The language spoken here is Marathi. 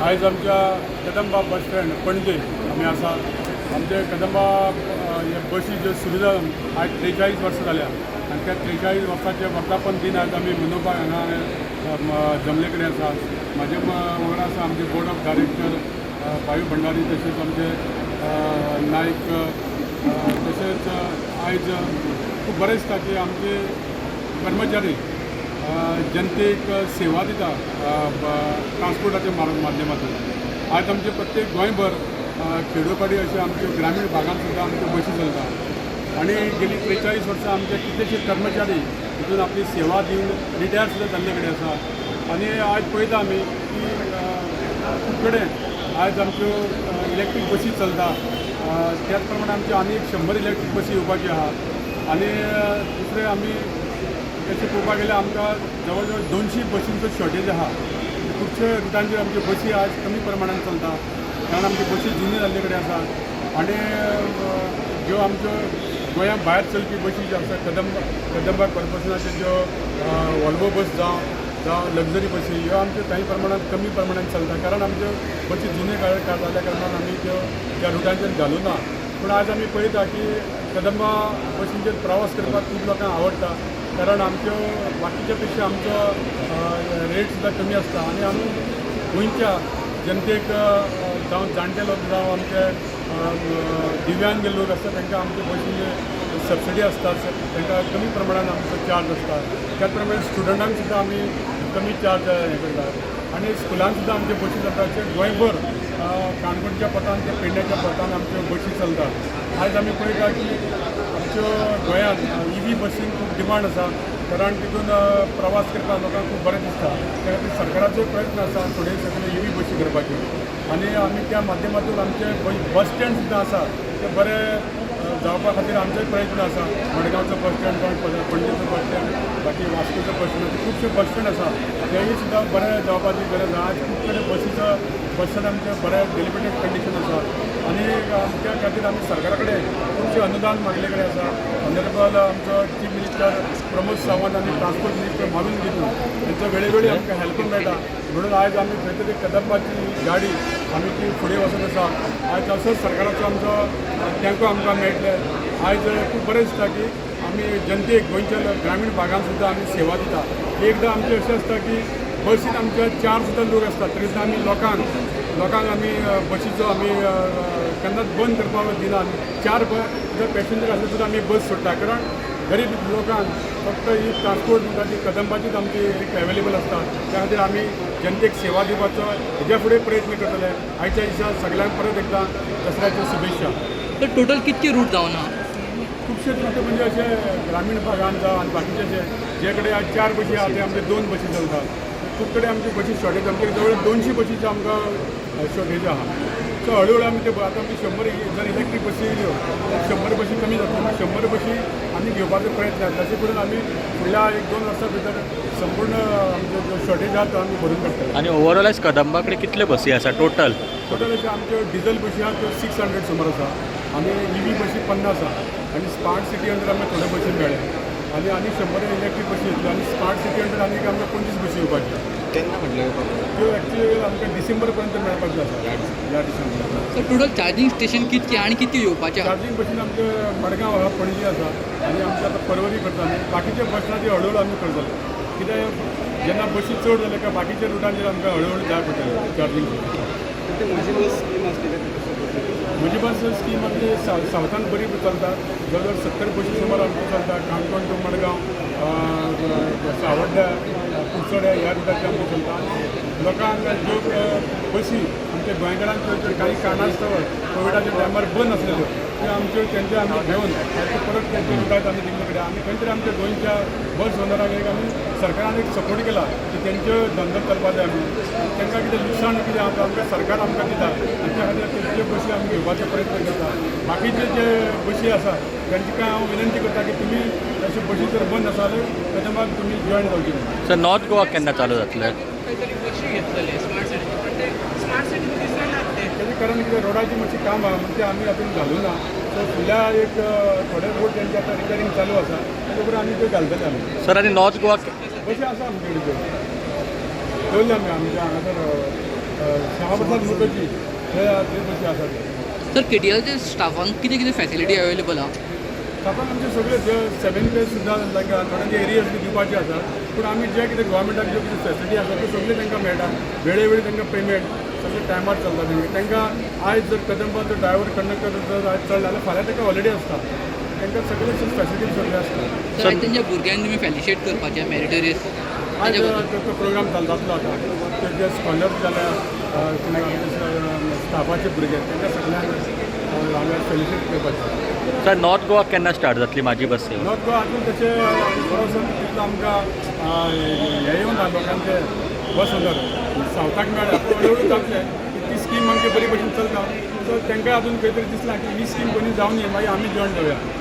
आयज आमच्या कदंबा बस स्टँड पणजे आमी आसा. आमचे कदंबा बसी ज्यो सुरू जावन आयज 43 वर्सां जाल्या आनी त्या 43 वर्सांचे वर्धापन दिन आयज आमी मनोवपाक हांगा जमले कडेन आसा. म्हाजे वांगडा आसा आमचे बोर्ड ऑफ डायरेक्टर भावी भंडारी, तशेंच आमचे नायक, तशेंच आयज खूब बरें दिसता की आमचे कर्मचारी जनतेक सेवा दिता ट्रान्सपोर्टाच्या माध्यमातून. आज आमचे प्रत्येक गोंयभर खेडोपाडी अशे आमचे ग्रामीण भागांत सुद्दां आमच्यो बसी चलता आनी गेली 43 वर्सां आमचे कितलेशे कर्मचारी हितून आपली सेवा दिवन रिटायर सुद्दां जाल्ले कडेन आसा. आनी आज पळयता आमी की खूब कडेन आज आमच्यो इलेक्ट्रीक बसी चलता. त्याच प्रमाणे आमच्यो आनी 100 इलेक्ट्रीक बसी येवपाच्यो आहा. आनी दुसरें आमी तशें पळोवपाक गेल्यार आमकां जवळ जवळ 200 बसींचो शॉर्टेज आहा. खुबशे रुटांचेर आमच्यो बसी आज कमी प्रमाणात चलता कारण आमच्यो बसी जुनी जाल्ले कडेन आसा. आनी ज्यो आमच्यो गोंया भायर चलपी बसी ज्यो आसा कदंबा कॉर्पोरेशनाच्यो ज्यो वॉल्वो बस जावं लग्जरी बसी ह्यो आमच्यो काही प्रमाणात कमी प्रमाणात चलता कारण आमच्यो बसी जुने जाल्ल्या कारणान आमी त्यो त्या रुटांचेर घालूं ना. पूण आज आमी पळयता की कदंबा बसींचेर प्रवास करपाक खूब लोकांक आवडटा कारण आमच्यो बाकीच्या पेक्षा आमचो रेट सुद्दां कमी आसता आनी आमी गोंयच्या जनतेक जावं जाणटे लोक जावं आमचे दिव्यांग लोक आसता तांकां आमचे बसीन सबसिडी आसता, तांकां कमी प्रमाणात आमचो चार्ज आसता. त्याच प्रमाणे स्टुडंटांक सुद्दां आमी कमी चार्ज हे करतात आनी स्कुलान सुद्दां आमच्यो बसी चलता. गोंयभर काणकोणच्या पथान ते पेडण्याच्या पथान आमच्यो बसी चलता. आयज आमी पळयता की आमच्यो गोंयांत EV बसींक खूब डिमांड आसा कारण तितून प्रवास करपाक लोकांक खूब बरें दिसता. त्या खातीर सरकाराचो प्रयत्न आसा थोडे सगळे EV बसी करपाच्यो आनी आमी त्या माध्यमातून आमचे बस स्टँड सुद्दां आसा ते बरें जावपा खातीर आमचोय प्रयत्न आसा. मडगांवचो बस स्टँड जावं पणजेचो बस स्टँड, बाकी वास्कोचो बस स्टँड, खुबशे बस स्टँड आसा तेय सुद्दां बरें जावपाची गरज आहा. आज खूब कडेन बसीचो बस स्टँड आमचे बरें डेलिमिटेड कंडिशन आसा आनी त्या खातीर आमी सरकारा कडेन खुबशे अनुदान मागले कडेन आसा. ऑनरेबल आमचो चीफ मिनिस्टर प्रमोद सावंत आनी ट्रान्सपोर्ट मिनिस्टर मारून घेतून तांचो वेळोवेळी आमकां हेल्प मेळटा. म्हणून आयज आमी खंय तरी कदंबाची गाडी आमी ती फुडें वचत आसा. आयज असोच सरकाराचो आमचो थँक्यू आमकां मेळटले. आयज खूब बरें दिसता की आमी जनतेक गोंयच्या ग्रामीण भागांत सुद्दां आमी सेवा दिता. एकदां आमचें अशें आसता की बसीन आमचे 4 सुद्दां लोक आसतात तरी सुद्दां आमी लोकांक आमी बसीचो आमी केन्नाच बंद करपाक दिना. 4 पॅसेंजर आसले सुद्दां आमी बस सोडटा कारण गरीब लोकांक फक्त ही ट्रान्सपोर्ट म्हणटा ती कदंबाचीच आमची एक अवेलेबल आसता. त्या खातीर आमी जनतेक सेवा दिवपाचो हेज्या फुडें प्रयत्न करतले. आयच्या दिसा सगळ्यांक परत एकदां दसऱ्याच्यो शुभेच्छा. तर टोटल कितके रूट जावना? खुबशे रूट म्हणजे अशे ग्रामीण भागांत जावं आनी बाकीचे जे कडेन आज 4 बसी आहा ते आमचे 2 बसी चलतात. खूब कडेन आमची बसी शॉर्टेज आमचे जवळ 200 बसीचो आमकां शॉर्टेज आहा. सो हळूहळू आमी ते आतां आमी 100 जर इलेक्ट्रीक बसी येयल्यो तर 100 बसी कमी जातल्यो. 100 बसी आमी घेवपाचो प्रयत्न आसा. तशें करून आमी फुडल्या 1-2 वर्सां भितर संपूर्ण आमचो जो शॉर्टेज आहा तो आमी भरून काडटले. आणि ओवरऑल आज कदंबा कडेन कितले बसी आसा टोटल? अशे आमच्यो डिझल बसी आहा त्यो 600 सुमार आसा आनी EV बसी 50 आसा आनी स्मार्ट सिटी अंडर आमकां थोड्यो बसी मेळ्ळ्या आनी 100 इलेक्ट्रीक बसी येतल्यो आनी स्मार्ट सिटी अंडर आनीक आमकां 25 बसी येवपाच्यो. तेन्ना म्हटलं त्यो एक्चुअली आमकां डिसेंबर पर्यंत मेळपाच्यो आसा ह्या डिसेंबराक. तर टोटल चार्जिंग स्टेशन कितके आनी कितके येवपाचे आहा? चार्जिंग बसीन आमचे मडगांव आहा, पणजी आसा आनी आमचे आतां परवरी करता आनी बाकीचे बसनाची हळूहळू आमी करतले. कित्याक जेन्ना बसी चड जाले काय बाकीच्या रुटांचेर आमकां हळूहळू जाय पडटलें चार्जिंग. म्हजी बस स्कीम आमची सावथान बरी चलता. जवळ 70 बसी सुमार आमच्यो चलता. काणकोण टू मडगांव, सावड्ड्या, कुडचड्या ह्या रुटाचेर आमच्यो चलता. लोकांक ज्यो बसी आमच्या गोंयकारांच्यो काही कारणास्तव कोविडाच्या टायमार बंद आसलेल्यो त्यो आमच्यो तेंचे आमी घेवन परत तेंचे रुटात आमी दिल्ले कडेन आनी खंय तरी आमच्या गोंयच्या बस ओनरांक एक आमी सरकारान एक सपोर्ट केला की तेंच्यो धंदो चलपाक जाय म्हणून. तांकां कितें लुकसाण कितें आसा आमकां सरकार आमकां दिता आनी त्या खातीर तेंच्यो बसी आमी घेवपाचो प्रयत्न करता. बाकीचे जे बसी आसा तांकां हांव विनंती करता की तुमी अश्यो बसी जर बंद आसा जाल्यार ताच्या मागीर तुमी जॉयन जावची. सर नॉर्थ गोवा केन्ना चालू जातले? बसी घेतलेले स्मार्ट सिटी पण ते स्मार्ट सिटी दिसले ना ते तेजे कारण कितें रोडाची मातशी काम आहा म्हणजे आमी हातून घालूं ना. सो फुडल्या एक थोडे रोड तेंचे आतां रिपेरिंग चालू आसा ते उपरांत आमी त्यो घालतले आमी. सर आणि नॉर्थ गोवा बसी आसा आमचे कडेन दवरल्या आमी आमच्या हांगासर 6 वर्सां मुखाची ते बसी आसात. सर KTLच्या स्टाफांक कितें कितें फॅसिलिटी अवेलेबल आहा? तातूंत आमचे सगळे जे 7 डेज सुद्दां तांकां थोड्यांचे एरियाज बी दिवपाचे आसात. पूण आमी जे कितें गोवोरमेंटाक ज्यो कितें फॅसिलिटी आसा त्यो सगळ्यो तांकां मेळटा. वेळे वेळी तांकां पेमेंट सगळें टायमार चलता तांकां आयज जर कदंबाचो ड्रायव्हर कंडक्टर जर आयज चड जाल्यार फाल्यां तांकां हॉलिडे आसता. तांकां सगळे फॅसिलिटी सगळे आसता. सर आयज तेंच्या भुरग्यांक तुमी फेलिशिएट करपाचे मेरिटोरियस आयज तो प्रोग्राम जातलो आतां. ते जे स्कॉलर जाल्या स्टाफाचे भुरगे तांकां सगळ्यांक हांगा फेलिशिएट करपाचें. सर नॉर्थ गोवा केन्ना स्टार्ट जातली माझी बस सेवा? नॉर्थ गोवा हातूंत तशें बरोसो तितलो आमकां हे येवन ना लोकांचे बस ओनर सावथाक मेळ्ळा पूण हळू जातलें. ती स्कीम आमची बरी भशेन चलता. सो तांकां अजून खंय तरी दिसलां की ही स्कीम कोणी जावन मागीर आमी जॉयन जावया.